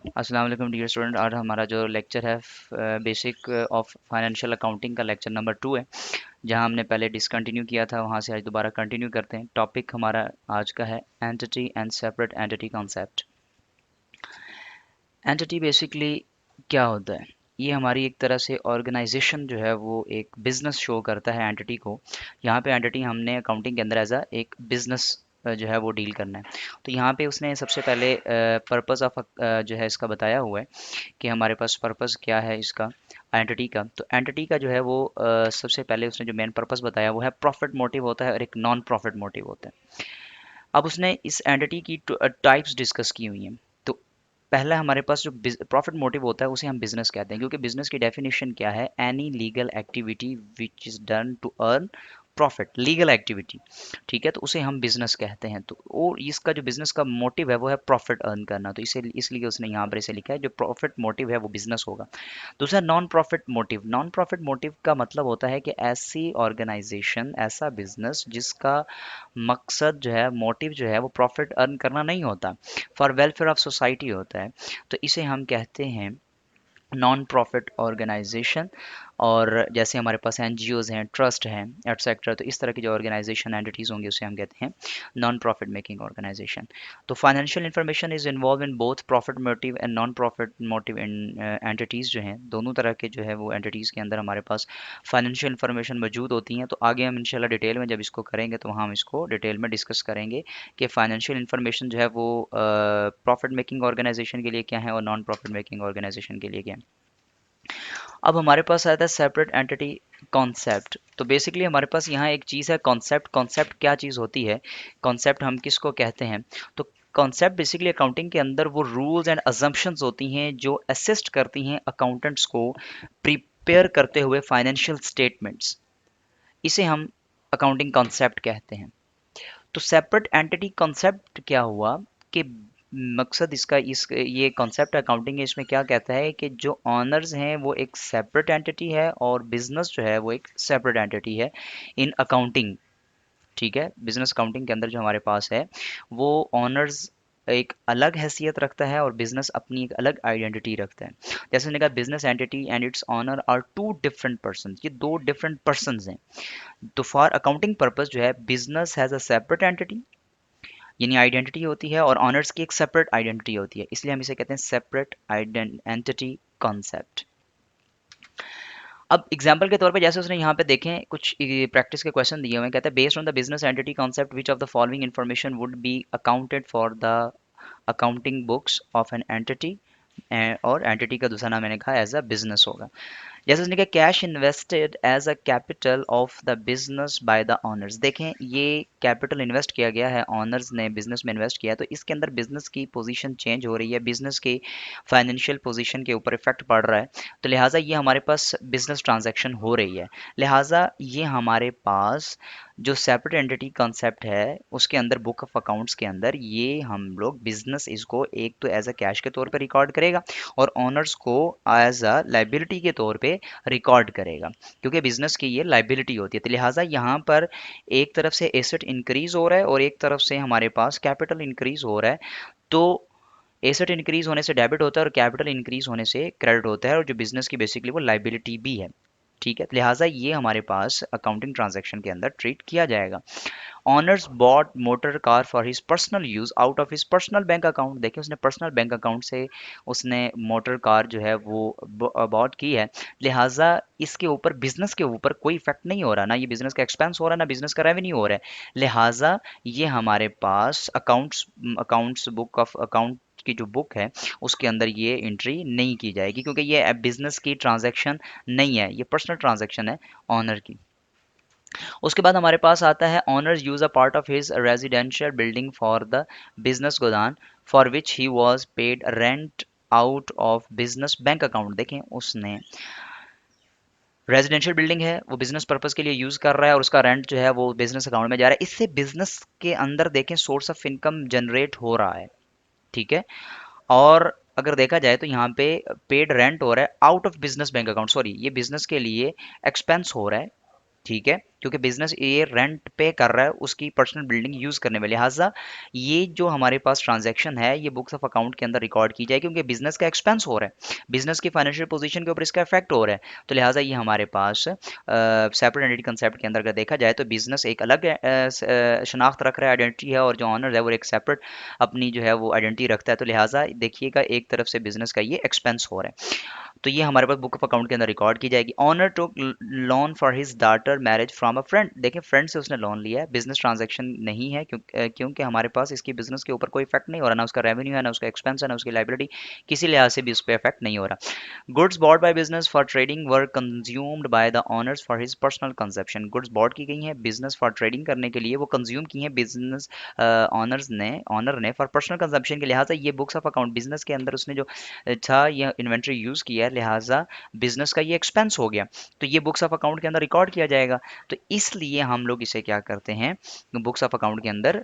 अस्सलाम वालेकुम dear student. आज हमारा जो लेक्चर है बेसिक ऑफ फाइनेंशियल अकाउंटिंग का लेक्चर नंबर 2 है। जहां हमने पहले डिसकंटिन्यू किया था वहां से आज दोबारा कंटिन्यू करते हैं। टॉपिक हमारा आज का है entity and separate entity concept. Entity basically क्या होता है? ये हमारी एक तरह से ऑर्गेनाइजेशन जो है वो एक बिजनेस शो करता है एंटिटी को। यहाँ पे एंटिटी हमने अकाउंटिंग के अंदर एज अ एक बिजनेस जो है वो डील करना है। तो यहाँ पे उसने सबसे पहले पर्पस ऑफ जो है इसका बताया हुआ है कि हमारे पास पर्पस क्या है इसका एंटिटी का। तो एंटिटी का जो है वो सबसे पहले उसने जो मेन पर्पस बताया वो है प्रॉफिट मोटिव होता है और एक नॉन प्रॉफिट मोटिव होता है। अब उसने इस एंटिटी की टाइप्स डिस्कस की हुई हैं। तो पहला हमारे पास जो प्रॉफिट मोटिव होता है उसे हम बिजनेस कहते हैं, क्योंकि बिजनेस की डेफिनेशन क्या है? Any legal activity which is done to earn profit, legal activity. ठीक है, तो उसे हम बिजनेस कहते हैं। तो और इसका जो बिजनेस का मोटिव है वो है प्रॉफिट अर्न करना। तो इसे इसलिए उसने यहाँ पर इसे लिखा है जो प्रॉफिट मोटिव है वो बिजनेस होगा। दूसरा non profit motive. Non profit motive का मतलब होता है कि ऐसी ऑर्गेनाइजेशन, ऐसा बिजनेस जिसका मकसद जो है, मोटिव जो है वो प्रॉफिट अर्न करना नहीं होता, फॉर वेलफेयर ऑफ सोसाइटी होता है। तो इसे हम कहते हैं नॉन प्रॉफिट ऑर्गेनाइजेशन। और जैसे हमारे पास एनजीओज हैं, ट्रस्ट हैं, एटसेट्रा, तो इस तरह की जो ऑर्गेनाइजेशन एंटिटीज होंगी उसे हम कहते हैं नॉन प्रॉफिट मेकिंग ऑर्गेनाइजेशन। तो financial information is involve in both profit motive and non profit motive entities जो हैं, दोनों तरह के जो है वो एंटिटीज़ के अंदर हमारे पास फाइनेंशियल इन्फॉर्मेशन मौजूद होती हैं। तो आगे हम इंशाल्लाह डिटेल में जब इसको करेंगे तो वहाँ हम इसको डिटेल में डिस्कस करेंगे कि फाइनेंशियल इन्फॉर्मेशन जो है वो प्रॉफिट मेकिंग ऑर्गेनाइजेशन के लिए क्या है और नॉन प्रॉफिट मेकिंग ऑर्गेनाइजेशन के लिए क्या है। अब हमारे पास आता है सेपरेट एंटिटी कॉन्सेप्ट। तो बेसिकली हमारे पास यहाँ एक चीज़ है कॉन्सेप्ट। कॉन्सेप्ट क्या चीज़ होती है? कॉन्सेप्ट हम किसको कहते हैं? तो कॉन्सेप्ट बेसिकली अकाउंटिंग के अंदर वो रूल्स एंड अजम्पशंस होती हैं जो असिस्ट करती हैं अकाउंटेंट्स को प्रिपेयर करते हुए फाइनेंशियल स्टेटमेंट्स। इसे हम अकाउंटिंग कॉन्सेप्ट कहते हैं। तो सेपरेट एंटिटी कॉन्सेप्ट क्या हुआ कि मकसद इसका इस ये कॉन्सेप्ट अकाउंटिंग है, इसमें क्या कहता है कि जो ऑनर्स हैं वो एक सेपरेट एंटिटी है और बिजनेस जो है वो एक सेपरेट एंटिटी है इन अकाउंटिंग। ठीक है, बिजनेस अकाउंटिंग के अंदर जो हमारे पास है वो ऑनर्स एक अलग हैसियत रखता है और बिजनेस अपनी एक अलग आइडेंटिटी रखता है। जैसे मैंने कहा business entity and its owner are two different person, ये दो डिफरेंट पर्सन हैं। तो फॉर अकाउंटिंग पर्पस जो है business has a separate entity, यानी आइडेंटिटी होती है, और ऑनर्स की एक सेपरेट आइडेंटिटी होती है, इसलिए हम इसे कहते हैं सेपरेट एंटिटी कॉन्सेप्ट। अब एग्जाम्पल के तौर पे जैसे उसने यहाँ पे देखें कुछ प्रैक्टिस के क्वेश्चन दिए हुए हैं। कहता है based on the business entity concept which of the following information would be accounted for the accounting books of an entity. और एंटिटी का दूसरा नाम मैंने कहा एज अ बिजनेस होगा। जैसे उसने कहा cash invested as a capital of the business by the owners. देखें ये कैपिटल इन्वेस्ट किया गया है, ऑनर्स ने बिजनेस में इन्वेस्ट किया है, तो इसके अंदर बिजनेस की पोजीशन चेंज हो रही है, बिजनेस की फाइनेंशियल पोजीशन के ऊपर इफेक्ट पड़ रहा है। तो लिहाजा ये हमारे पास बिजनेस ट्रांजैक्शन हो रही है। लिहाजा ये हमारे पास जो सेपरेट एंटिटी कॉन्सेप्ट है उसके अंदर बुक ऑफ अकाउंट्स के अंदर ये हम लोग बिजनेस इसको एक तो एज अ कैश के तौर पे रिकॉर्ड करेगा और ऑनर्स को एज अ लाइबिलिटी के तौर पे रिकॉर्ड करेगा, क्योंकि बिजनेस की ये लाइबिलिटी होती है। तो लिहाजा यहाँ पर एक तरफ से एसेट इंक्रीज हो रहा है और एक तरफ से हमारे पास कैपिटल इंक्रीज हो रहा है। तो एसेट इंक्रीज होने से डेबिट होता है और कैपिटल इंक्रीज होने से क्रेडिट होता है, और जो बिजनेस की बेसिकली वो लाइबिलिटी भी है। ठीक है, लिहाजा ये हमारे पास अकाउंटिंग ट्रांजैक्शन के अंदर ट्रीट किया जाएगा। Owners bought motor car for his personal use out of his personal bank account. देखिए उसने पर्सनल बैंक अकाउंट से उसने मोटर कार जो है वो बॉट की है। लिहाजा इसके ऊपर बिजनेस के ऊपर कोई इफेक्ट नहीं हो रहा, ना ये बिजनेस का एक्सपेंस हो रहा है ना बिजनेस का रेवेन्यू हो रहा है। लिहाजा ये हमारे पास accounts accounts book of account की जो बुक है उसके अंदर ये एंट्री नहीं की जाएगी, क्योंकि ये बिजनेस की ट्रांजैक्शन नहीं है, ये पर्सनल ट्रांजैक्शन है ऑनर की। उसके बाद हमारे पास आता है owners use a part of his residential building for the business godown for which he was paid rent out of business bank account. देखें उसने रेजिडेंशियल बिल्डिंग है वो बिजनेस पर्पस के लिए यूज कर रहा है और उसका रेंट जो है वो बिजनेस अकाउंट में जा रहा है। इससे बिजनेस के अंदर देखें सोर्स ऑफ इनकम जनरेट हो रहा है। ठीक है, और अगर देखा जाए तो यहाँ पे पेड रेंट हो रहा है out of business bank account, sorry ये बिजनेस के लिए एक्सपेंस हो रहा है। ठीक है, क्योंकि बिजनेस ये रेंट पे कर रहा है उसकी पर्सनल बिल्डिंग यूज करने में, लिहाजा ये जो हमारे पास ट्रांजैक्शन है ये बुक्स ऑफ अकाउंट के अंदर रिकॉर्ड की जाएगी, क्योंकि बिजनेस का एक्सपेंस हो रहा है, बिजनेस की फाइनेंशियल पोजीशन के ऊपर इसका इफेक्ट हो रहा है। तो लिहाजा ये हमारे पास सेपरेट एंटिटी कंसेप्ट के अंदर अगर देखा जाए तो बिजनेस एक अलग शनाख्त रख रहा है, आइडेंटिटी है, और जो ऑनर है वो एक सेपरेट अपनी जो है वो आइडेंटिटी रखता है। तो लिहाजा देखिएगा एक तरफ से बिजनेस का ये एक्सपेंस हो रहा है, तो ये हमारे पास बुक ऑफ अकाउंट के अंदर रिकॉर्ड की जाएगी। Owner took loan for his daughter marriage from a friend, देखिए फ्रेंड से उसने लोन लिया है, बिजनेस ट्रांजैक्शन नहीं है, क्योंकि हमारे पास इसकी बिजनेस के ऊपर कोई इफेक्ट नहीं हो रहा, ना उसका रेवेन्यू है, ना उसका एक्सपेंस है, ना उसकी लाइबिलिटी, किसी लिहाज से भी उस पर इफेक्ट नहीं हो रहा। Goods bought by business for trading were consumed by the owners for his personal consumption, goods bought की गई हैं बिजनेस फॉर ट्रेडिंग करने के लिए, वो कंज्यूम की हैं बिजनेस ऑनर ने फॉर पर्सनल कंजप्शन के, लिहाजा ये बुक्स ऑफ अकाउंट बिजनेस के अंदर उसने जो था ये इन्वेंट्री यूज किया है, लिहाजा बिजनेस का ये एक्सपेंस हो गया, तो ये बुक्स ऑफ अकाउंट के अंदर रिकॉर्ड किया जाएगा। तो इसलिए हम लोग इसे क्या करते हैं, बुक्स ऑफ अकाउंट के अंदर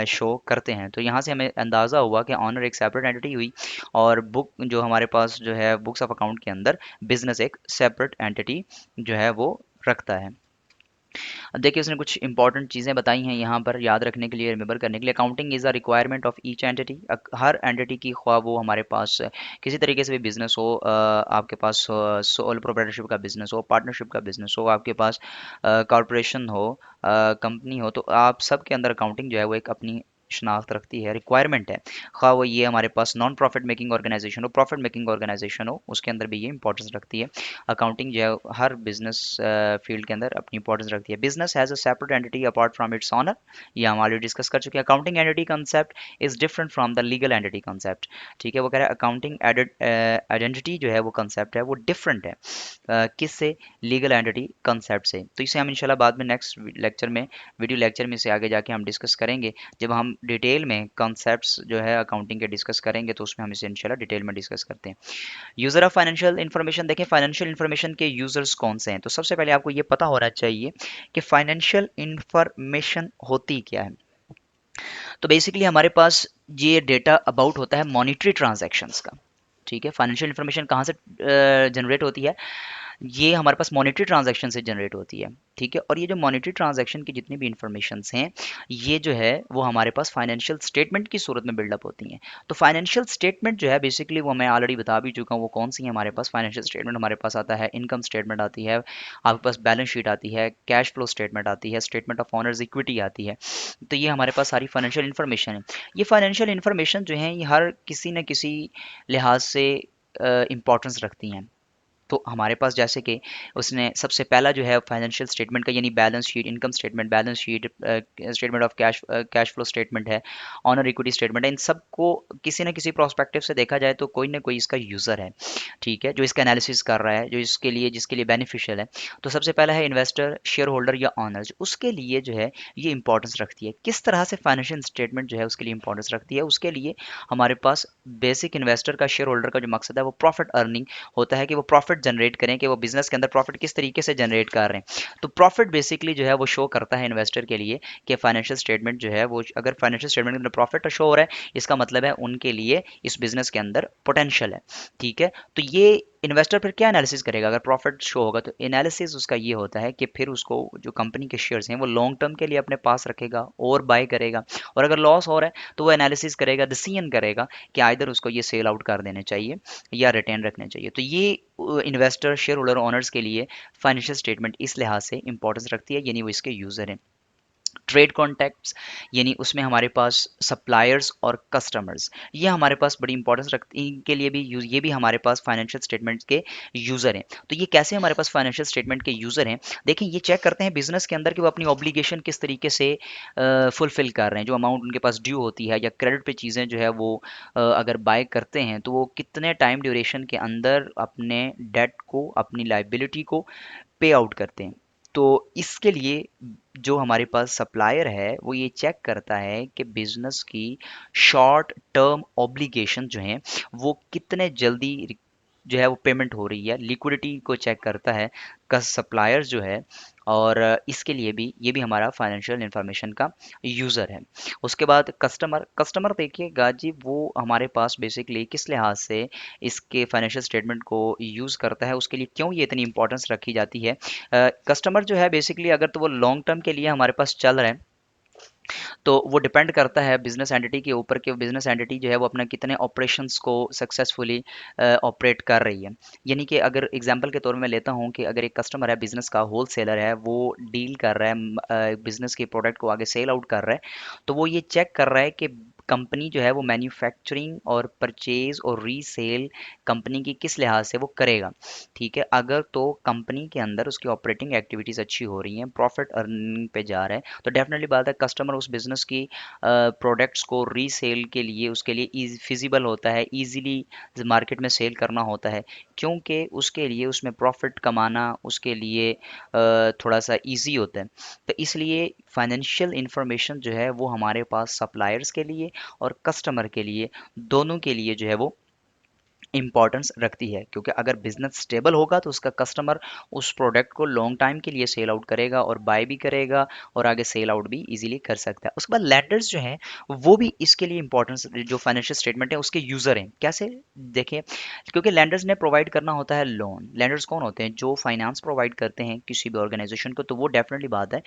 शो करते हैं। तो यहाँ से हमें अंदाज़ा हुआ कि ऑनर एक सेपरेट एंटिटी हुई, और बुक जो हमारे पास जो है बुक्स ऑफ अकाउंट के अंदर बिजनेस एक सेपरेट एंटिटी जो है वो रखता है। अब देखिए उसने कुछ इंपॉर्टेंट चीज़ें बताई हैं यहाँ पर याद रखने के लिए, रिमेंबर करने के लिए। Accounting is a requirement of each entity, her entity की, ख्वाह वो हमारे पास किसी तरीके से भी बिजनेस हो, आपके पास सोल प्रोप्राइटरशिप का बिजनेस हो, पार्टनरशिप का बिजनेस हो, आपके पास कॉरपोरेशन हो, कंपनी हो, तो आप सब के अंदर अकाउंटिंग जो है वो एक अपनी शनाख्त रखती है, रिक्वायरमेंट है। खा वो ये हमारे पास नॉन प्रॉफिट मेकिंग ऑर्गेनाइजेशन हो, प्रॉफिट मेकिंग ऑर्गेनाइजेशन हो, उसके अंदर भी ये इंपॉर्टेंस रखती है। अकाउंटिंग जो है हर बिजनेस फील्ड के अंदर अपनी इंपॉर्टेंस रखती है। Business has a separate entity apart from its owner, ये हम ऑलरेडी डिस्कस कर चुके हैं। Accounting entity concept is different from the legal entity concept, ठीक है, वो कह रहा है अकाउंटिंग आइडेंटिटी जो है वो कंसेप्ट है वो डिफरेंट है किससे, लीगल एंटिटी कंसेप्ट से। तो इसे हम इंशाल्लाह बाद में नेक्स्ट लेक्चर में, वीडियो लेक्चर में से आगे जाके हम डिस्कस करेंगे, जब हम डिटेल में कॉन्सेप्ट्स जो है अकाउंटिंग के डिस्कस करेंगे तो उसमें हम इसे इंशाल्लाह डिटेल में डिस्कस करते हैं। यूजर ऑफ फाइनेंशियल इन्फॉर्मेशन, देखें फाइनेंशियल इन्फॉर्मेशन के यूजर्स कौन से हैं, तो सबसे पहले आपको ये पता होना चाहिए कि फाइनेंशियल इन्फॉर्मेशन होती क्या है। तो बेसिकली हमारे पास ये डेटा अबाउट होता है मॉनिटरी ट्रांजैक्शंस का, ठीक है। फाइनेंशियल इन्फॉर्मेशन कहाँ से जनरेट होती है, ये हमारे पास मॉनेटरी ट्रांजैक्शन से जनरेट होती है, ठीक है। और ये जो मॉनेटरी ट्रांजैक्शन की जितनी भी इंफॉर्मेशंस हैं ये जो है वो हमारे पास फाइनेंशियल स्टेटमेंट की सूरत में बिल्डअप होती हैं। तो फाइनेंशियल स्टेटमेंट जो है बेसिकली वो मैं ऑलरेडी बता भी चुका हूँ वो कौन सी है हमारे पास। फाइनेंशियल स्टेटमेंट हमारे पास आता है, इनकम स्टेटमेंट आती है, आपके पास बैलेंस शीट आती है, कैश फ्लो स्टेटमेंट आती है, स्टेटमेंट ऑफ ऑनर्स इक्विटी आती है। तो ये हमारे पास सारी फाइनेंशियल इन्फॉर्मेशन है। ये फाइनेंशियल इन्फॉर्मेशन जो है ये हर किसी न किसी लिहाज से इंपॉर्टेंस रखती हैं। तो हमारे पास जैसे कि उसने सबसे पहला जो है फाइनेंशियल स्टेटमेंट का यानी balance sheet, income statement, balance sheet, statement of cash flow statement है, ऑनर इक्विटी स्टेटमेंट है, इन सबको किसी न किसी प्रोस्पेक्टिव से देखा जाए तो कोई ना कोई इसका यूज़र है, ठीक है, जो इसका एनालिसिस कर रहा है, जो इसके लिए जिसके लिए बेनिफिशियल है। तो सबसे पहला है इन्वेस्टर, शेयर होल्डर या ऑनर्स, उसके लिए जो है ये इंपॉर्टेंस रखती है। किस तरह से फाइनेंशियल स्टेटमेंट जो है उसके लिए इंपॉर्टेंस रखती है, उसके लिए हमारे पास बेसिक इन्वेस्टर का, शेयर होल्डर का जो मकसद है वो प्रॉफिट अर्निंग होता है, कि वो प्रॉफिट जनरेट करें, कि वो बिजनेस के अंदर प्रॉफिट किस तरीके से जनरेट कर रहे हैं। तो प्रॉफिट बेसिकली जो है वो शो करता है इन्वेस्टर के लिए कि फाइनेंशियल स्टेटमेंट जो है वो, अगर फाइनेंशियल स्टेटमेंट के अंदर प्रॉफिट शो हो रहा है इसका मतलब है उनके लिए इस बिजनेस के अंदर पोटेंशियल है, ठीक है। तो ये इन्वेस्टर फिर क्या एनालिसिस करेगा, अगर प्रॉफिट शो होगा तो एनालिसिस उसका ये होता है कि फिर उसको जो कंपनी के शेयर्स हैं वो लॉन्ग टर्म के लिए अपने पास रखेगा और बाय करेगा, और अगर लॉस हो रहा है तो वो एनालिसिस करेगा, डिसीजन करेगा कि आइदर उसको ये सेल आउट कर देने चाहिए या रिटेन रखने चाहिए। तो ये इन्वेस्टर, शेयर होल्डर, ओनर्स के लिए फाइनेंशियल स्टेटमेंट इस लिहाज से इंपॉर्टेंस रखती है, यानी वो इसके यूजर हैं। ट्रेड कॉन्टैक्ट्स, यानी उसमें हमारे पास सप्लायर्स और कस्टमर्स, ये हमारे पास बड़ी इंपॉर्टेंस रखती, इनके लिए भी ये भी हमारे पास फाइनेंशियल स्टेटमेंट्स के यूज़र हैं। तो ये कैसे हमारे पास फाइनेंशियल स्टेटमेंट के यूज़र हैं, देखिए ये चेक करते हैं बिजनेस के अंदर कि वो अपनी ऑब्लिगेशन किस तरीके से फुलफिल कर रहे हैं, जो अमाउंट उनके पास ड्यू होती है या क्रेडिट पे चीज़ें जो है वो अगर बाय करते हैं तो वो कितने टाइम ड्यूरेशन के अंदर अपने डेट को, अपनी लाइबिलिटी को पे आउट करते हैं। तो इसके लिए जो हमारे पास सप्लायर है वो ये चेक करता है कि बिजनेस की शॉर्ट टर्म ऑब्लिगेशन जो हैं वो कितने जल्दी जो है वो पेमेंट हो रही है, लिक्विडिटी को चेक करता है सप्लायर्स जो है। और इसके लिए भी ये भी हमारा फाइनेंशियल इंफॉर्मेशन का यूज़र है। उसके बाद कस्टमर, कस्टमर देखिएगा जी वो हमारे पास बेसिकली किस लिहाज से इसके फाइनेंशियल स्टेटमेंट को यूज़ करता है, उसके लिए क्यों ये इतनी इंपॉर्टेंस रखी जाती है। कस्टमर जो है बेसिकली अगर तो वो लॉन्ग टर्म के लिए हमारे पास चल रहे हैं, तो वो डिपेंड करता है बिजनेस एंटिटी के ऊपर कि बिजनेस एंटिटी जो है वो अपना कितने ऑपरेशंस को सक्सेसफुली ऑपरेट कर रही है। यानी कि अगर एग्जांपल के तौर में लेता हूँ कि अगर एक कस्टमर है, बिजनेस का होल सेलर है, वो डील कर रहा है बिजनेस के प्रोडक्ट को आगे सेल आउट कर रहा है, तो वो ये चेक कर रहा है कि कंपनी जो है वो मैन्युफैक्चरिंग और परचेज और रीसेल कंपनी की किस लिहाज से वो करेगा। ठीक है, अगर तो कंपनी के अंदर उसकी ऑपरेटिंग एक्टिविटीज़ अच्छी हो रही हैं, प्रॉफिट अर्निंग पे जा रहा है, तो डेफिनेटली बात है कस्टमर उस बिज़नेस की प्रोडक्ट्स को रीसेल के लिए उसके लिए फिजिबल होता है, इजीली मार्केट में सेल करना होता है, क्योंकि उसके लिए उसमें प्रॉफिट कमाना उसके लिए थोड़ा सा इजी होता है। तो इसलिए फाइनेंशियल इंफॉर्मेशन जो है वो हमारे पास सप्लायर्स के लिए और कस्टमर के लिए, दोनों के लिए जो है वो इम्पॉर्टेंस रखती है, क्योंकि अगर बिजनेस स्टेबल होगा तो उसका कस्टमर उस प्रोडक्ट को लॉन्ग टाइम के लिए सेल आउट करेगा और बाय भी करेगा और आगे सेल आउट भी इजीली कर सकता है। उसके बाद लेंडर्स जो हैं वो भी इसके लिए इम्पोर्टेंस, जो फाइनेंशियल स्टेटमेंट है उसके यूजर हैं। कैसे? देखिए, क्योंकि लेंडर्स ने प्रोवाइड करना होता है लोन। लेंडर्स कौन होते हैं? जो फाइनेंस प्रोवाइड करते हैं किसी भी ऑर्गेनाइजेशन को, तो वो डेफिनेटली बात है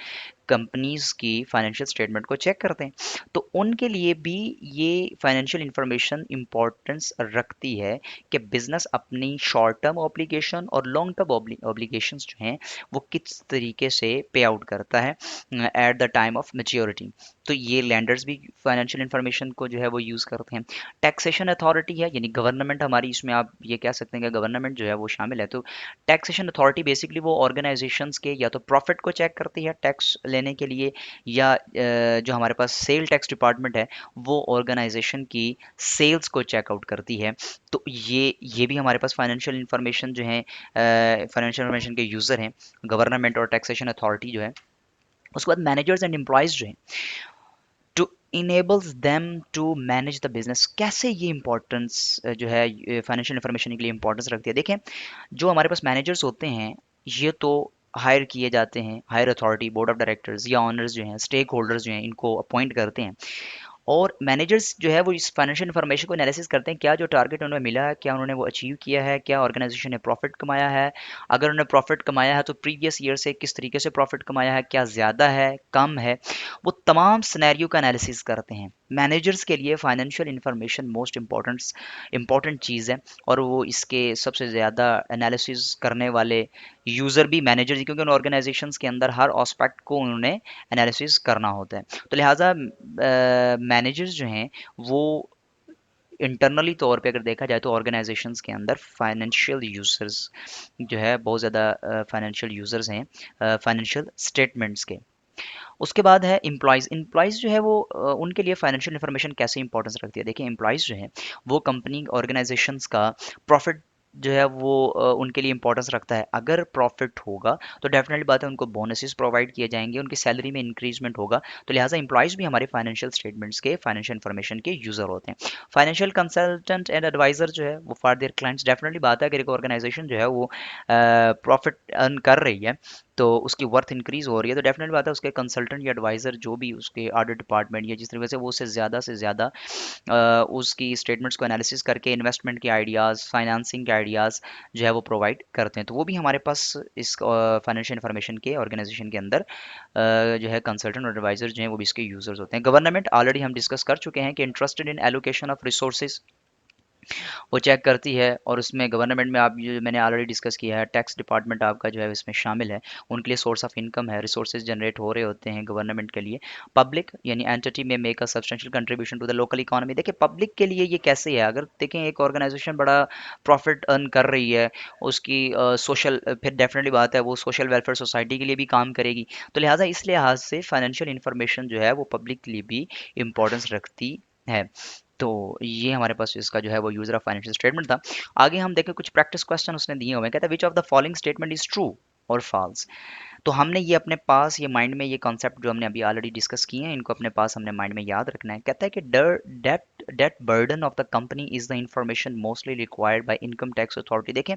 कंपनीज की फाइनेंशियल स्टेटमेंट को चेक करते हैं। तो उनके लिए भी ये फाइनेंशियल इंफॉर्मेशन इंपॉर्टेंस रखती है कि बिजनेस अपनी शॉर्ट टर्म ऑब्लिगेशन और लॉन्ग टर्म ऑब्लिगेशंस जो हैं वो किस तरीके से पे आउट करता है at the time of maturity. तो ये लैंडर्स भी फाइनेंशियल इंफॉर्मेशन को जो है वो यूज़ करते हैं। टैक्सेशन अथॉरिटी है, यानी गवर्नमेंट हमारी, इसमें आप ये कह सकते हैं कि गवर्नमेंट जो है वो शामिल है। तो टैक्सेशन अथॉरिटी बेसिकली वो ऑर्गेनाइजेशंस के या तो प्रॉफिट को चेक करती है टैक्स लेने के लिए, या जो हमारे पास सेल टैक्स डिपार्टमेंट है वो ऑर्गेनाइजेशन की सेल्स को चेकआउट करती है। तो ये भी हमारे पास फाइनेंशियल इंफॉर्मेशन जो है, फाइनेंशियल इंफॉर्मेशन के यूज़र हैं गवर्नमेंट और टैक्सेशन अथॉरिटी जो है। उसके बाद मैनेजर्स एंड एम्प्लॉयज़ जो हैं, to enables them to manage the business. कैसे ये इंपॉर्टेंस जो है फाइनेंशियल इंफॉर्मेशन के लिए इंपॉर्टेंस रखती है? देखें, जो हमारे पास मैनेजर्स होते हैं ये तो हायर किए जाते हैं, higher authority board of directors या ऑनर्स जो हैं, स्टेक होल्डर्स जो हैं, इनको अपॉइंट करते हैं। और मैनेजर्स जो है वो इस फाइनेंशियल इन्फॉर्मेशन को एनालिसिस करते हैं, क्या जो टारगेट उन्हें मिला है क्या उन्होंने वो अचीव किया है, क्या ऑर्गेनाइजेशन ने प्रॉफिट कमाया है, अगर उन्होंने प्रॉफिट कमाया है तो प्रीवियस ईयर से किस तरीके से प्रॉफिट कमाया है, क्या ज़्यादा है कम है, वो तमाम सिनेरियो का एनालिसिस करते हैं। मैनेजर्स के लिए फाइनेंशियल इन्फॉर्मेशन मोस्ट इम्पॉर्टेंट चीज़ है, और वो इसके सबसे ज़्यादा एनालिसिस करने वाले यूज़र भी मैनेजर ही, क्योंकि उन ऑर्गेनाइजेशंस के अंदर हर एस्पेक्ट को उन्होंने एनालिसिस करना होता है। तो लिहाजा मैनेजर्स जो हैं वो इंटरनली तौर पे अगर देखा जाए तो ऑर्गेनाइजेशंस के अंदर फाइनेंशियल यूजर्स जो है बहुत ज़्यादा फाइनेंशियल यूजर्स हैं फाइनेंशियल स्टेटमेंट्स के। उसके बाद है एम्प्लॉयज़। एम्प्लॉयज़ जो है वो उनके लिए फाइनेंशियल इन्फॉर्मेशन कैसे इंपॉर्टेंस रखती है? देखिए, एम्प्लॉयज़ जो है वो कंपनी ऑर्गेनाइजेशंस का प्रॉफिट जो है वो उनके लिए इंपॉर्टेंस रखता है। अगर प्रॉफिट होगा तो डेफिनेटली बात है उनको बोनसेस प्रोवाइड किए जाएंगे, उनकी सैलरी में इंक्रीजमेंट होगा। तो लिहाजा एम्प्लॉयज़ भी हमारे फाइनेंशियल स्टेटमेंट्स के फाइनेंशियल इन्फॉर्मेशन के यूज़र होते हैं। फाइनेंशियल कंसल्टेंट एंड एडवाइज़र जो है वो फॉर देयर क्लाइंट्स, डेफिनेटली बात है अगर एक ऑर्गेनाइजेशन जो है वो प्रॉफिट अर्न कर रही है तो उसकी वर्थ इंक्रीज हो रही है, तो डेफिनेटली बात है उसके कंसल्टेंट या एडवाइज़र जो भी उसके ऑडिट डिपार्टमेंट या जिस तरीके से वो उससे ज़्यादा से ज़्यादा उसकी स्टेटमेंट्स को एनालिसिस करके इन्वेस्टमेंट के आइडियाज़, फाइनेंसिंग के आइडियाज़ जो है वो प्रोवाइड करते हैं। तो वो भी हमारे पास इस फाइनेंशियल इंफॉर्मेशन के ऑर्गेनाइजेशन के अंदर जो है कंसल्टेंट और एडवाइज़र जो हैं वो भी इसके यूज़र्स होते हैं। गवर्नमेंट ऑलरेडी हम डिस्कस कर चुके हैं कि interested in allocation of resources वो चेक करती है, और उसमें गवर्नमेंट में आप जो मैंने ऑलरेडी डिस्कस किया है, टैक्स डिपार्टमेंट आपका जो है इसमें शामिल है। उनके लिए सोर्स ऑफ इनकम है, रिसोर्सेज जनरेट हो रहे होते हैं गवर्नमेंट के लिए। पब्लिक यानी एंटिटी में make a substantial contribution to the local economy. देखिए, पब्लिक के लिए ये कैसे है? अगर देखें एक ऑर्गेनाइजेशन बड़ा प्रॉफिट अर्न कर रही है, उसकी सोशल, फिर डेफिनेटली बात है वो सोशल वेलफेयर सोसाइटी के लिए भी काम करेगी। तो लिहाजा इस लिहाज से फाइनेंशियल इंफॉर्मेशन जो है वो पब्लिक के लिए भी इंपॉर्टेंस रखती है। तो ये हमारे पास इसका जो है वो यूजर ऑफ फाइनेंशियल स्टेटमेंट था। आगे हम देखें कुछ प्रैक्टिस क्वेश्चन उसने दिए हुए हैं। कहता है which of the following statement is true और फॉल्स। तो हमने ये अपने पास, ये माइंड में, ये कॉन्सेप्ट जो हमने अभी ऑलरेडी डिस्कस किए हैं इनको अपने पास हमने माइंड में याद रखना है। कहता है कि डेब्ट debt burden of the company is the information mostly required by income tax authority. देखें,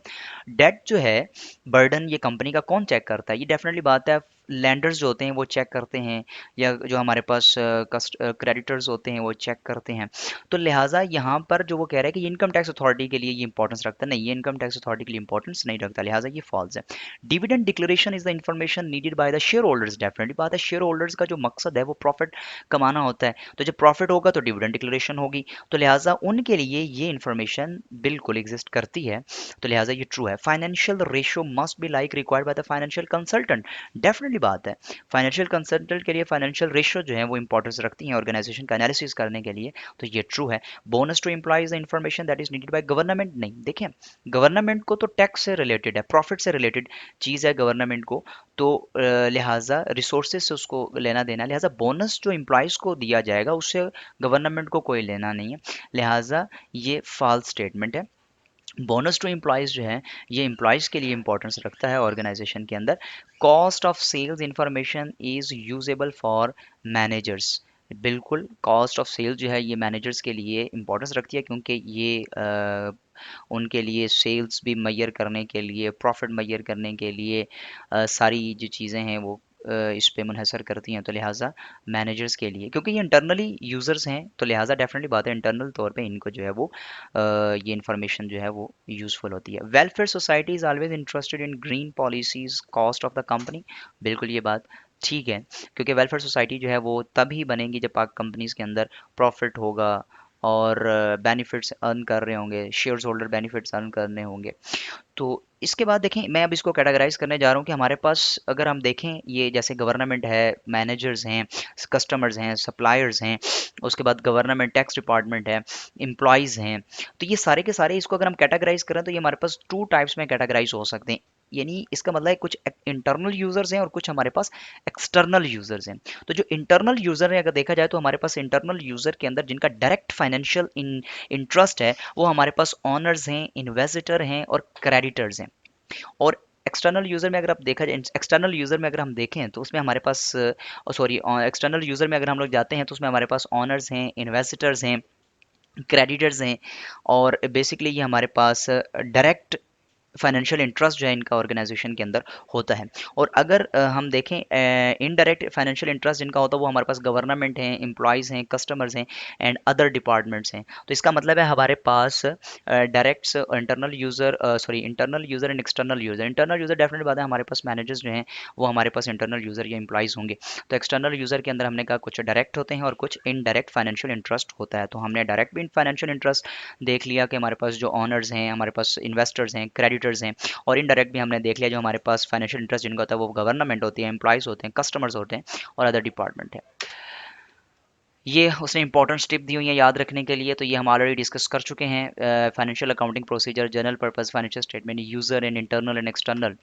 डेट जो है बर्डन ये कंपनी का कौन चेक करता है? ये डेफिनेटली बात है, लैंडर्स जो होते हैं वो चेक करते हैं, या जो हमारे पास क्रेडिटर्स होते हैं वो चेक करते हैं। तो लिहाजा यहाँ पर जो वो कह रहा है कि इनकम टैक्स अथॉरिटी के लिए ये इंपॉर्टेंस रखता है, नहीं, ये इनकम टैक्स अथॉरिटी के लिए इंपॉर्टेंस नहीं रखता, लिहाजा ये फॉल्स है। Dividend declaration is the information needed by the share holders. Definitely बात है, शेयर होल्डर्स का जो मकसद है वो प्रॉफिट कमाना होता है, तो जब प्रॉफिट होगा तो डिविडेंड डिक्लेरेशन होगी, तो लिहाजा उनके लिए ये इंफॉर्मेशन बिल्कुल एग्जिस्ट करती है, तो लिहाजा ये ट्रू है। Financial ratio must be like required by the financial consultant. Definitely बात है, फाइनेंशियल कंसल्टेंट के लिए फाइनेंशियल रेशियो जो है वो इंपॉर्टेंस रखती है ऑर्गेनाइजेशन का एनालिसिस करने के लिए, तो ये ट्रू है। Bonus to employees the information that is needed by government, नहीं, देखें, गवर्नमेंट को तो टैक्स से रिलेटेड है, प्रॉफिट से रिलेटेड चीज़ है गवर्नमेंट को, तो लिहाजा रिसोर्सेज से उसको लेना देना, लिहाजा बोनस जो एम्प्लॉयज़ को दिया जाएगा उससे गवर्नमेंट को कोई लेना नहीं है, लिहाजा ये फॉल्स स्टेटमेंट है। बोनस टू एम्प्लॉयज़ जो है ये एम्प्लॉयज़ के लिए इंपॉर्टेंस रखता है ऑर्गेनाइजेशन के अंदर। Cost of sales information is usable for managers. बिल्कुल, कॉस्ट ऑफ सेल जो है ये मैनेजर्स के लिए इंपॉर्टेंस रखती है, क्योंकि ये उनके लिए सेल्स भी मैयर करने के लिए, प्रॉफिट मैयर करने के लिए सारी जो चीज़ें हैं वो इस पे मुनहसर करती हैं, तो लिहाजा मैनेजर्स के लिए, क्योंकि ये इंटरनली यूज़र्स हैं, तो लिहाजा डेफिनेटली बात है इंटरनल तौर पे इनको जो है वो ये इन्फॉर्मेशन जो है वो यूज़फुल होती है। Welfare society is always interested in green policies cost of the company. बिल्कुल ये बात ठीक है, क्योंकि वेलफेयर सोसाइटी जो है वो तभी बनेगी जब पाक कंपनीज़ के अंदर प्रॉफिट होगा और बेनिफिट्स अर्न कर रहे होंगे, शेयर होल्डर बेनिफिट्स अर्न करने होंगे। तो इसके बाद देखें, मैं अब इसको कैटेगराइज करने जा रहा हूँ कि हमारे पास अगर हम देखें, ये जैसे गवर्नमेंट है, मैनेजर्स हैं, कस्टमर्स हैं, सप्लायर्स हैं, उसके बाद गवर्नमेंट टैक्स डिपार्टमेंट है, एम्प्लॉयज़ हैं, तो ये सारे के सारे इसको अगर हम कैटेगराइज करें तो ये हमारे पास टू टाइप्स में कैटेगराइज हो सकते हैं। यानी इसका मतलब है कुछ इंटरनल यूजर्स हैं और कुछ हमारे पास एक्सटर्नल यूजर्स हैं। तो जो इंटरनल यूजर है अगर देखा जाए तो हमारे पास इंटरनल यूजर के अंदर जिनका डायरेक्ट फाइनेंशियल इंटरेस्ट है वो हमारे पास ऑनर्स हैं, इन्वेस्टर हैं और क्रेडिटर्स हैं। और एक्सटर्नल यूजर में अगर आप देखा जाए, एक्सटर्नल यूजर में अगर हम देखें तो उसमें हमारे पास सॉरी, एक्सटर्नल यूजर में अगर हम लोग जाते हैं तो उसमें हमारे पास ऑनर्स हैं, इन्वेस्टर्स हैं, क्रेडिटर्स हैं, और बेसिकली ये हमारे पास डायरेक्ट फाइनेंशियल इंटरेस्ट जो है इनका ऑर्गेनाइजेशन के अंदर होता है। और अगर हम देखें इनडायरेक्ट फाइनेंशियल इंटरेस्ट जिनका होता है वो हमारे पास गवर्नमेंट हैं, एम्प्लॉयज़ हैं, कस्टमर्स हैं एंड अदर डिपार्टमेंट्स हैं। तो इसका मतलब है हमारे पास direct internal user, sorry, internal user and external user. Internal user definite बात है, हमारे पास मैनेजर्स जो हैं वो हमारे पास इंटरनल यूज़र या एम्प्लॉयज़ होंगे। तो एक्सटर्नल यूज़र के अंदर हमने कहा कुछ डायरेक्ट होते हैं और कुछ इनडायरेक्ट फाइनेंशियल इंटरेस्ट होता है। तो हमने डायरेक्ट भी फाइनेंशियल इंटरेस्ट देख लिया कि हमारे पास जो ऑनर्स हैं, हमारे पास इन्वेस्टर्स हैं, क्रेडिटर्स हैं, और इनडायरेक्ट भी हमने देख लिया जो हमारे पास फाइनेंशियल इंटरेस्ट जिनका होता है वो गवर्नमेंट होती है, एम्प्लॉयज़ होते हैं, कस्टमर्स होते हैं और अदर डिपार्टमेंट है। ये उसने इंपॉर्टेंट टिप दी हुई है याद रखने के लिए, तो ये हम ऑलरेडी डिस्कस कर चुके हैं। Financial accounting procedure, general purpose financial statement, user and internal and external.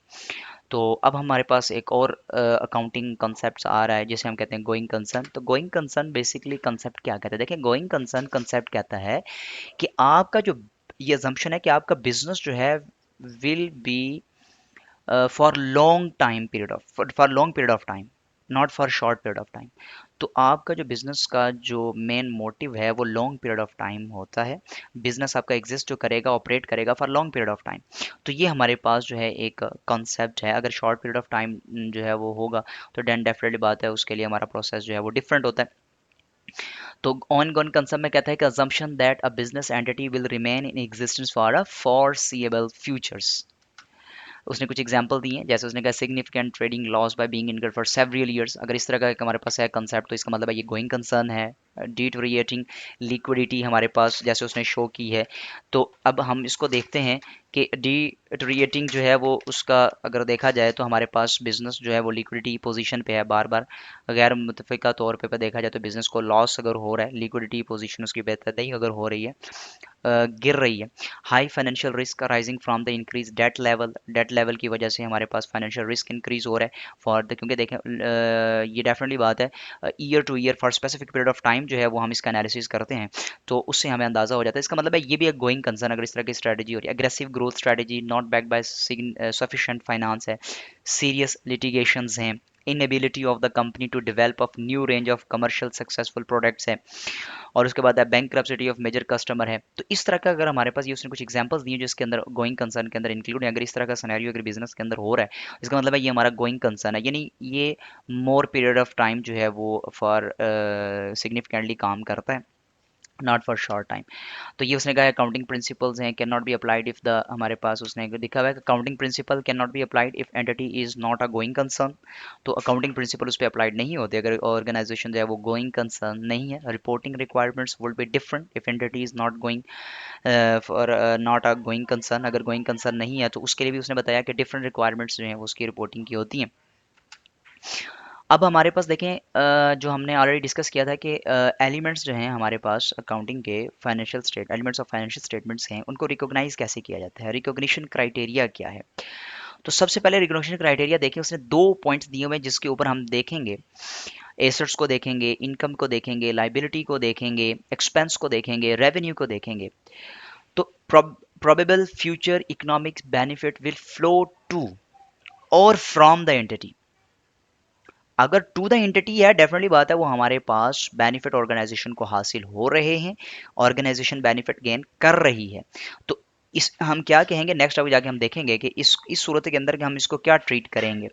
तो अब हमारे पास एक और अकाउंटिंग कॉन्सेप्ट आ रहा है जिसे हम कहते हैं गोइंग कंसर्न। तो गोइंग कंसर्न बेसिकली कंसेप्ट क्या कहता है? देखिए, गोइंग कंसर्न कंसेप्ट कहता है कि आपका जो ये अजम्पशन है कि आपका बिजनेस जो है will be for long time period of, for long period of time, not for short period of time. तो आपका जो बिजनेस का जो मेन मोटिव है वो लॉन्ग पीरियड ऑफ टाइम होता है। बिजनेस आपका एग्जिस्ट जो करेगा, ऑपरेट करेगा for long period of time. तो ये हमारे पास जो है एक कॉन्सेप्ट है। अगर शॉर्ट पीरियड ऑफ टाइम जो है वो होगा तो देन डेफिनेटली बात है उसके लिए हमारा प्रोसेस जो है वो डिफरेंट होता है। तो ऑन गोइंग कंसेप्ट में कहता है कि assumption that a business entity will remain in existence for a foreseeable futures। उसने कुछ एग्जांपल दिए हैं, जैसे उसने कहा significant trading loss by being incurred for several years. अगर इस तरह का एक हमारे पास है कंसेप्ट तो इसका मतलब है ये गोइंग कंसर्न है। डिटोरिएटिंग लिक्विडिटी हमारे पास जैसे उसने शो की है। तो अब हम इसको देखते हैं कि डिटोरिएटिंग जो है वो उसका अगर देखा जाए तो हमारे पास बिजनेस जो है वो लिक्विडिटी पोजीशन पे है, बार बार गैर मुतफ़िका तौर पे देखा जाए तो बिजनेस को लॉस अगर हो रहा है, लिक्विडिटी पोजीशन उसकी बेहतर नहीं अगर हो रही है, गिर रही है। High financial risk rising from the increase debt level, debt level की वजह से हमारे पास फाइनेंशियल रिस्क इंक्रीज हो रहा है फॉर द, क्योंकि देखें ये डेफिनेटली बात है year two year for specific period of time जो है वो हम इसका एनालिसिस करते हैं तो उससे हमें अंदाजा हो जाता है। इसका मतलब है ये भी एक गोइंग कंसर्न अगर इस तरह की स्ट्रेटजी हो रही है। Aggressive growth strategy not back by sufficient finance है, सीरियस लिटिगेशंस हैं, inability of the company to develop of new range of commercial successful products है, और उसके बाद है बैंक्रप्सिटी ऑफ मेजर कस्टमर है। तो इस तरह का अगर हमारे पास ये उसने कुछ एग्जांपल्स दिए जिसके अंदर गोइंग कंसर्न के अंदर इंक्लूड है, अगर इस तरह का सिनेरियो अगर बिजनेस के अंदर हो रहा है, इसका मतलब है ये हमारा गोइंग कंसर्न है, यानी ये मोर पीरियड ऑफ टाइम जो है वो फॉर सिग्निफिकेंटली काम करता है, नॉट फॉर शॉर्ट टाइम। तो ये उसने कहा है अकाउंटिंग प्रिंसिपल्स हैं, can not be applied if the, हमारे पास उसने दिखा हुआ है कि accounting principle can not be applied if entity is not a going concern. तो अकाउंटिंग प्रिंसिपल उस पर अप्लाइड नहीं होते अगर ऑर्गेनाइजेशन जो है वो गोइंग कंसर्न नहीं है। Reporting requirements would be different if entity is not going for not a going concern. अगर गोइंग कंसर्न नहीं है तो उसके लिए भी उसने बताया कि डिफरेंट रिक्वायरमेंट्स जो हैं वो उसकी रिपोर्टिंग की होती हैं। अब हमारे पास देखें जो हमने ऑलरेडी डिस्कस किया था कि एलिमेंट्स जो हैं हमारे पास अकाउंटिंग के financial state elements of financial statements हैं, उनको रिकॉग्नाइज कैसे किया जाता है, रिकॉग्निशन क्राइटेरिया क्या है। तो सबसे पहले रिकॉग्निशन क्राइटेरिया देखें, उसने 2 पॉइंट्स दिए हुए हैं जिसके ऊपर हम देखेंगे, एसेट्स को देखेंगे, इनकम को देखेंगे, लाइबिलिटी को देखेंगे, एक्सपेंस को देखेंगे, रेवेन्यू को देखेंगे। तो probable future economic benefit will flow to और फ्रॉम द एंटिटी। अगर टू द एंटिटी है, डेफिनेटली बात है वो हमारे पास बेनिफिट ऑर्गेनाइजेशन को हासिल हो रहे हैं, ऑर्गेनाइजेशन बेनिफिट गेन कर रही है। तो इस हम क्या कहेंगे नेक्स्ट, अभी जाके हम देखेंगे कि इस सूरत के अंदर कि हम इसको क्या ट्रीट करेंगे।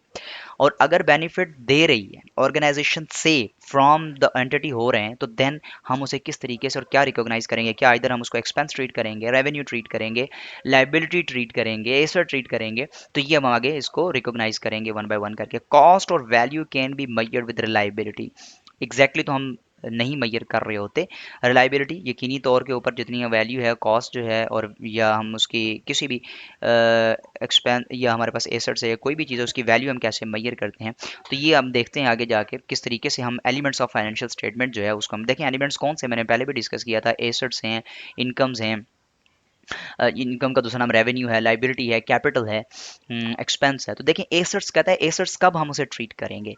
और अगर बेनिफिट दे रही है ऑर्गेनाइजेशन से, फ्रॉम द एंटिटी हो रहे हैं, तो देन हम उसे किस तरीके से और क्या रिकॉग्नाइज करेंगे, क्या इधर हम उसको एक्सपेंस ट्रीट करेंगे, रेवेन्यू ट्रीट करेंगे, लाइबिलिटी ट्रीट करेंगे, एसेट ट्रीट करेंगे। तो ये हम आगे इसको रिकॉग्नाइज करेंगे वन बाय वन करके। कॉस्ट और value can be measured with reliability. Exactly तो हम नहीं मैयर कर रहे होते, रिलायबिलिटी यकीनी तौर के ऊपर जितनी वैल्यू है, कॉस्ट जो है, और या हम उसकी किसी भी एक्सपेंस या हमारे पास एसेट्स है, कोई भी चीज़ है, उसकी वैल्यू हम कैसे मैयर करते हैं। तो ये हम देखते हैं आगे जाके किस तरीके से हम एलिमेंट्स ऑफ फाइनेंशियल स्टेटमेंट जो है उसको हम देखें। एलिमेंट्स कौन से मैंने पहले भी डिस्कस किया था, एसेट्स हैं, इनकम्स हैं, इनकम का दूसरा नाम रेवेन्यू है, लाइबिलिटी है, कैपिटल है, एक्सपेंस है। तो देखें एसेट्स कहता है, एसेट्स कब हम उसे ट्रीट करेंगे,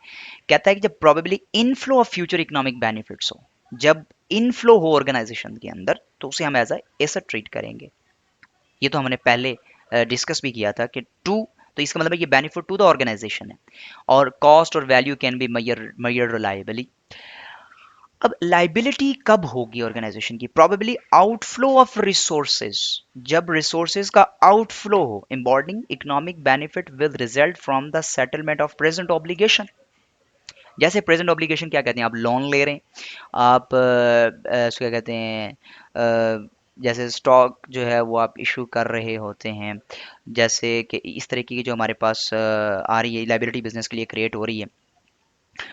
कहता है कि जब probably inflow of future economic benefits हो, जब इनफ्लो हो ऑर्गेनाइजेशन के अंदर, तो उसे हम एज अ एसेट ट्रीट करेंगे। ये तो हमने पहले डिस्कस भी किया था कि टू, तो इसका मतलब है ये बेनिफिट टू द ऑर्गेनाइजेशन है। और कॉस्ट और value can be measured reliably. अब लाइबिलिटी कब होगी ऑर्गेनाइजेशन की, प्रोबेबली आउटफ्लो ऑफ रिसोर्सेज, जब रिसोर्सेज का आउटफ्लो हो, embodying economic benefit with result from the settlement of present obligation. जैसे प्रेजेंट ऑब्लिगेशन क्या कहते हैं, आप लोन ले रहे हैं, आप उसको क्या कहते हैं, जैसे स्टॉक जो है वो आप इशू कर रहे होते हैं, जैसे कि इस तरीके की जो हमारे पास आ रही है लाइबिलिटी बिजनेस के लिए क्रिएट हो रही है।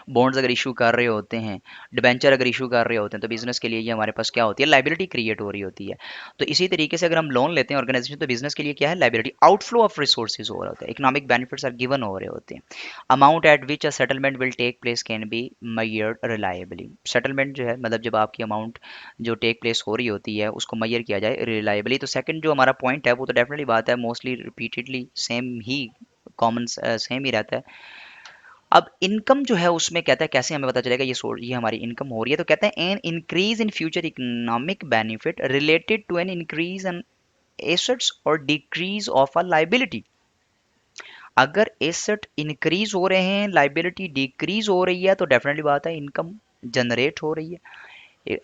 बॉन्ड्स अगर इशू कर रहे होते हैं, डिबेंचर अगर इशू कर रहे होते हैं, तो बिजनेस के लिए ये हमारे पास क्या होती है, लाइबिलिटी क्रिएट हो रही होती है। तो इसी तरीके से अगर हम लोन लेते हैं ऑर्गेनाइजेशन, तो बिजनेस के लिए क्या है, लाइबिलिटी, आउटफ्लो ऑफ रिसोर्सेज हो रहा होता है, इकोनॉमिक बेनिफिट्स आर गिवन हो रहे होते हैं। Amount at which a settlement will take place can be measured reliably. Settlement जो है मतलब जब आपकी अमाउंट जो टेक प्लेस हो रही होती है उसको मैयर किया जाए रिलायबली। तो सेकंड जो हमारा पॉइंट है वो तो डेफिनेटली बात है, मोस्टली रिपीटेडली सेम ही, कॉमन सेम ही रहता है। अब इनकम जो है उसमें कहता है कैसे हमें पता चलेगा ये हमारी इनकम हो रही है, तो कहते हैं an increase in future economic benefit related to an increase in assets और डिक्रीज ऑफ अ लाइबिलिटी। अगर एसेट इंक्रीज हो रहे हैं, लाइबिलिटी डिक्रीज हो रही है, तो डेफिनेटली बात है इनकम जनरेट हो रही है।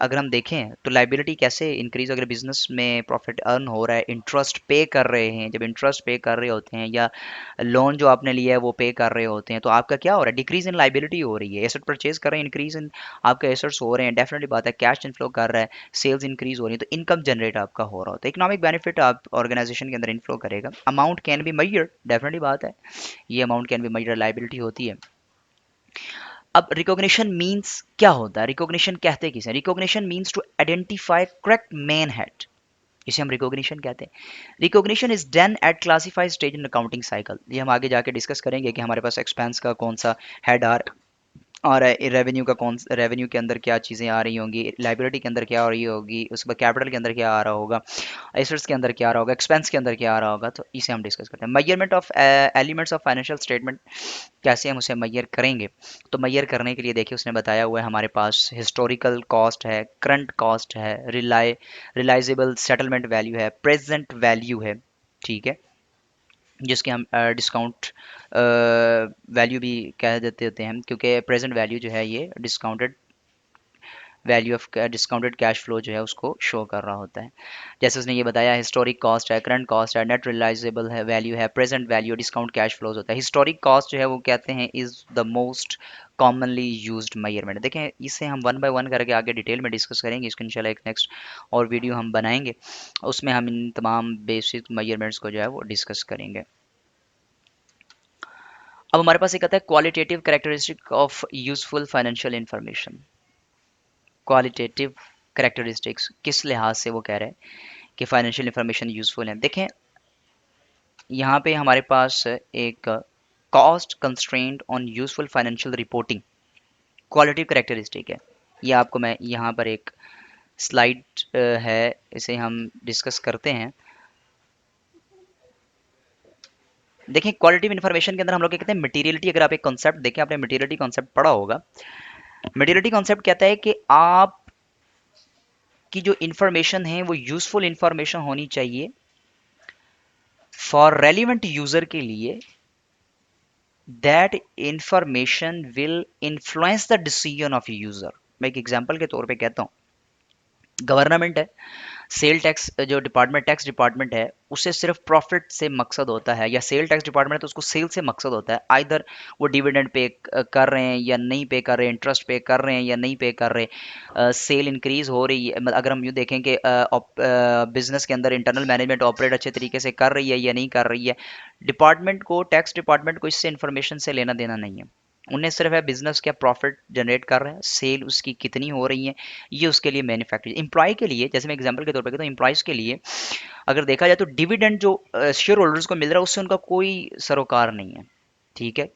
अगर हम देखें तो लाइबिलिटी कैसे इंक्रीज, अगर बिजनेस में प्रॉफिट अर्न हो रहा है, इंटरेस्ट पे कर रहे हैं, जब इंटरेस्ट पे कर रहे होते हैं या लोन जो आपने लिया है वो पे कर रहे होते हैं, तो आपका क्या हो रहा है, डिक्रीज इन लाइबिलिटी हो रही है। एसेट परचेज कर रहे हैं, इंक्रीज इन आपके एसेट्स हो रहे हैं, डेफिनेटली बात है कैश इनफ्लो कर रहा है, सेल्स इंक्रीज हो रही है, तो इनकम जनरेट आपका हो रहा होता है। इकोनॉमिक बेनिफिट आप ऑर्गेनाइजेशन के अंदर इनफ्लो करेगा। Amount can be measured, definitely बात है ये amount can be measured, liability होती है। अब रिकॉग्निशन मींस क्या होता है, रिकॉग्निशन कहते किसे, recognition means to identify correct main head, इसे हम रिकॉग्निशन कहते हैं। Recognition is done at classified stage in accounting cycle. ये हम आगे जाके डिस्कस करेंगे कि हमारे पास एक्सपेंस का कौन सा हेड और रेवेन्यू का कौन, रेवेन्यू के अंदर क्या चीज़ें आ रही होंगी, लाइबिलिटी के अंदर क्या आ रही होगी, उसके बाद कैपिटल के अंदर क्या आ रहा होगा, एसेट्स के अंदर क्या आ रहा होगा, एक्सपेंस के अंदर क्या आ रहा होगा। तो इसे हम डिस्कस करते हैं। Measurement of elements of financial statement, कैसे हम उसे मैयर करेंगे। तो मैयर करने के लिए देखिए उसने बताया हुआ है हमारे पास हिस्टोरिकल कॉस्ट है, करंट कॉस्ट है, रिलायजेबल सेटलमेंट वैल्यू है, प्रेजेंट वैल्यू है, ठीक है। जिसके हम डिस्काउंट वैल्यू भी कह देते होते हैं, क्योंकि प्रेजेंट वैल्यू जो है ये discounted value of discounted cash flow जो है उसको शो कर रहा होता है। जैसे उसने ये बताया, हिस्टोरिक कॉस्ट है, करंट कॉस्ट है, नेट रियलाइजेबल है वैल्यू है, present value, discount cash flows होता है। हिस्टोरिक कॉस्ट जो है वो कहते हैं is the most commonly used measurement. देखें, इसे हम वन बाय वन करके आगे डिटेल में डिस्कस करेंगे, इसको इंशाल्लाह एक नेक्स्ट और वीडियो हम बनाएंगे, उसमें हम इन तमाम बेसिक मेजरमेंट्स को जो है वो डिस्कस करेंगे। अब हमारे पास एक आता है qualitative characteristic of useful financial information. Qualitative characteristics किस लिहाज से वो कह रहे हैं कि फाइनेंशियल इंफॉर्मेशन यूजफुल है। देखें, यहाँ पे हमारे पास एक cost constraint on useful financial reporting quality characteristic है। ये आपको मैं यहाँ पर एक स्लाइड है, इसे हम डिस्कस करते हैं। देखें, क्वालिटी इन्फॉर्मेशन के अंदर हम लोग क्या कहते हैं, मटीरियलिटी। अगर आप एक कॉन्सेप्ट देखें, आपने मटीरियलिटी कॉन्सेप्ट पढ़ा होगा। मटीरियलिटी कॉन्सेप्ट कहता है कि आप की जो इन्फॉर्मेशन है वो यूजफुल इन्फॉर्मेशन होनी चाहिए फॉर रेलिवेंट यूजर के लिए, that information will influence the decision of user. मैं एक एग्जांपल के तौर पे कहता हूँ, गवर्नमेंट है, सेल टैक्स जो डिपार्टमेंट, टैक्स डिपार्टमेंट है, उसे सिर्फ प्रॉफिट से मकसद होता है, या सेल टैक्स डिपार्टमेंट है तो उसको सेल से मकसद होता है। आइदर वो डिविडेंड पे कर रहे हैं या नहीं पे कर रहे हैं, इंटरेस्ट पे कर रहे हैं या नहीं पे कर रहे, सेल इंक्रीज हो रही है। मतलब अगर हम यूँ देखें कि बिजनेस के अंदर इंटरनल मैनेजमेंट ऑपरेट अच्छे तरीके से कर रही है या नहीं कर रही है, डिपार्टमेंट को, टैक्स डिपार्टमेंट को इससे इंफॉर्मेशन से लेना देना नहीं है। उन्हें सिर्फ है बिजनेस क्या प्रॉफिट जनरेट कर रहा है, सेल उसकी कितनी हो रही है, ये उसके लिए मैन्युफैक्चरिंग। एम्प्लॉय के लिए, जैसे मैं एग्जांपल के तौर पर कहता हूँ, एम्प्लॉयज़ के लिए अगर देखा जाए तो डिविडेंड जो शेयर होल्डर्स को मिल रहा है उससे उनका कोई सरोकार नहीं है। ठीक है,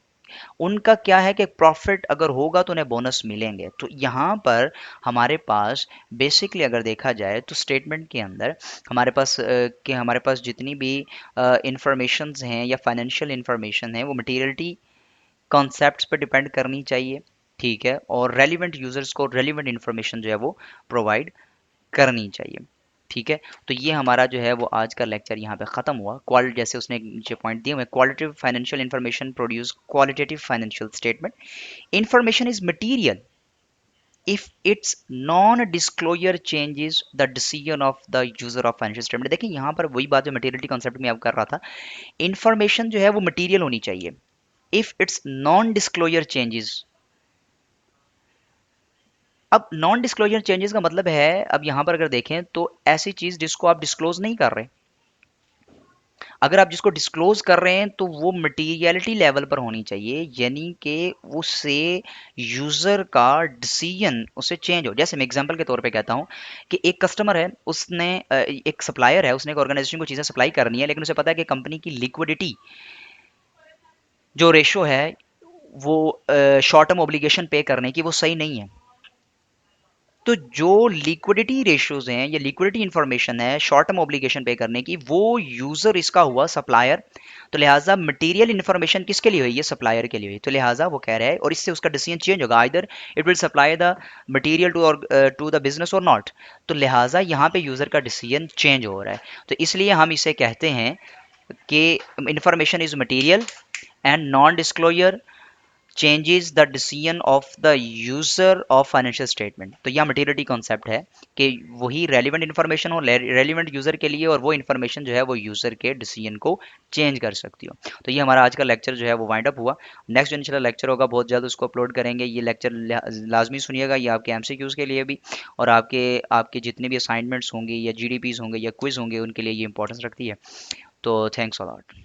उनका क्या है कि प्रॉफिट अगर होगा तो उन्हें बोनस मिलेंगे। तो यहाँ पर हमारे पास बेसिकली अगर देखा जाए तो स्टेटमेंट के अंदर हमारे पास जितनी भी इंफॉर्मेशन हैं या फाइनेंशियल इंफॉर्मेशन है वो मटीरियलिटी कॉन्सेप्ट्स पे डिपेंड करनी चाहिए। ठीक है, और रेलिवेंट यूजर्स को रेलिवेंट इन्फॉर्मेशन जो है वो प्रोवाइड करनी चाहिए। ठीक है, तो ये हमारा जो है वो आज का लेक्चर यहाँ पे ख़त्म हुआ। क्वाल जैसे उसने नीचे पॉइंट दिए हुए, qualitative financial information produce qualitative financial statement. Information is material if its non-disclosure changes the decision of the user of financial statement। देखिए, यहाँ पर वही बात जो मटेरियलिटी कॉन्सेप्ट में आप कर रहा था, इन्फॉर्मेशन जो है वो मटीरियल होनी चाहिए if it's non disclosure changes. अब नॉन डिस्क्लोजर चेंजेस का मतलब है, अब यहां पर अगर देखें तो ऐसी चीज जिसको आप डिस्क्लोज नहीं कर रहे, अगर आप जिसको डिस्क्लोज कर रहे हैं तो वो मटीरियलिटी लेवल पर होनी चाहिए, यानी कि उससे यूजर का डिसीजन उससे चेंज हो। जैसे मैं एग्जांपल के तौर पे कहता हूं कि एक कस्टमर है, उसने एक सप्लायर है, उसने एक ऑर्गेनाइजेशन को चीजें सप्लाई करनी है, लेकिन उसे पता है कि कंपनी की लिक्विडिटी जो रेशो है वो शॉर्ट टर्म ऑब्लिगेशन पे करने की वो सही नहीं है। तो जो लिक्विडिटी रेशियोज हैं या लिक्विडिटी इंफॉर्मेशन है शॉर्ट टर्म ऑब्लिगेशन पे करने की, वो यूजर इसका हुआ सप्लायर। तो लिहाजा मटेरियल इंफॉर्मेशन किसके लिए हुई, ये सप्लायर के लिए हुई। तो लिहाजा वो कह रहा है, और इससे उसका डिसीजन चेंज होगा, either it will supply the material to the business और नॉट। तो लिहाजा यहाँ पे यूजर का डिसीजन चेंज हो रहा है। तो इसलिए हम इसे कहते हैं कि information is material and non disclosure changes the decision of the user of financial statement. तो यह मटेरियलिटी कॉन्सेप्ट है कि वही रेलिवेंट इन्फॉर्मेशन हो रेलिवेंट यूजर के लिए, और वो इन्फॉर्मेशन जो है वो यूजर के डिसीजन को चेंज कर सकती हो। तो ये हमारा आज का लेक्चर जो है वो वाइंड अप हुआ। नेक्स्ट जो इंशाल्लाह लेक्चर होगा बहुत जल्द उसको अपलोड करेंगे। ये लेक्चर लाजमी सुनिएगा, ये आपके एमसीक्यूज के लिए भी, और आपके आपके जितने भी असाइनमेंट्स होंगे या जीडीपीज होंगे या क्विज होंगे उनके लिए ये इंपॉर्टेंस रखती है। तो थैंक्स अ लॉट।